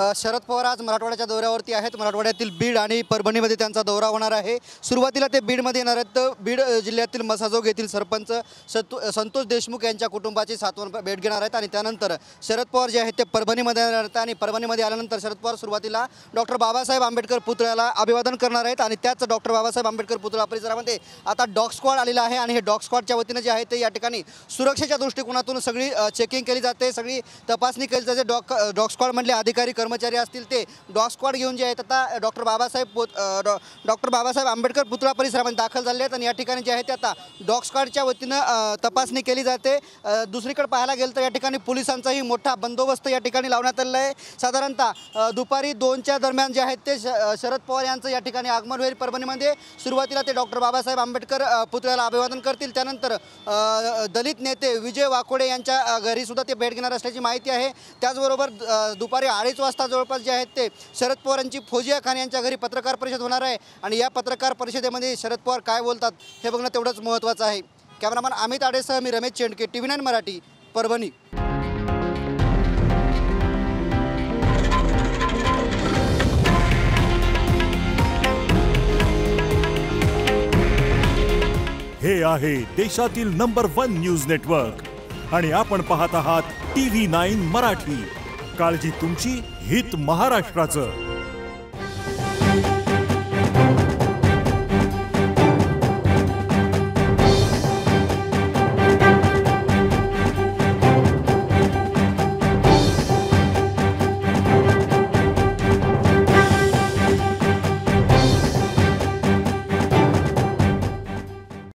शरद पवार आज मराठवाड्याच्या दौऱ्यावरती आहेत। मराठवाड्यातील बीड आणि परभणीमध्ये त्यांचा दौरा होणार आहे। सुरुवातीला ते बीडमध्ये येणार आहेत। बीड जिल्ह्यातील मसाजोग येथील सरपंच संतोष देशमुख यांच्या कुटुंबाची सातवन भेट घेणार आहेत आणि त्यानंतर शरद पवार जे आहेत ते परभणीमध्ये येणार आहेत आणि परभणीमध्ये आल्यानंतर शरद पवार सुरुवातीला डॉक्टर बाबासाहेब आंबेडकर पुतळ्याला अभिवादन करणार आहेत आणि त्याच डॉक्टर बाबासाहेब आंबेडकर पुतळा परिसरामध्ये आता डॉग स्क्वॉड आलेला आहे आणि हे डॉग स्क्वॉडच्या वतीने जे आहे ते या ठिकाणी सुरक्षेच्या दृष्टिकोनातून सगळी चेकिंग केली जाते, सगळी तपासणी केली जाते। डॉग स्क्वॉड मधले अधिकारी कर्मचारी असतील ते डॉग स्क्वॉड घेऊन जे आहेत आता डॉक्टर बाबासाहेब आंबेडकर पुतळा परिसरामध्ये दाखल झाले आहेत आणि या ठिकाणी जे आहे ते आता डॉग स्क्वॉडच्या वतीनं तपासणी केली जाते। दुसरीकडे पाहायला गेलं तर या ठिकाणी पोलिसांचाही मोठा बंदोबस्त या ठिकाणी लावण्यात आलेला आहे। साधारणतः दुपारी 2च्या दरम्यान जे आहेत ते शरद पवार यांचं या ठिकाणी आगमन होईल परभणीमध्ये। सुरुवातीला ते डॉक्टर बाबासाहेब आंबेडकर पुतळ्याला अभिवादन करतील, त्यानंतर दलित नेते विजय वाकोडे यांच्या घरी सुद्धा ते भेट घेणार असल्याची माहिती आहे। त्याचबरोबर दुपारी 2:30 वाजता जवळपास जे आहेत ते शरद पवारांची फौजिया खान यांच्या घरी पत्रकार परिषद होणार आहे आणि या पत्रकार परिषदेमध्ये शरद पवार काय बोलतात हे बघणं तेवढंच महत्त्वाचं आहे। कॅमेरामॅन अमित आडेसह मी रमेश चेंडके, TV9 मराठी, परभणी। हे आहे देशातील नंबर 1 न्यूज नेटवर्क आणि आपण पाहत आहात TV9 मराठी। काळजी तुमची, हित महाराष्ट्राचं।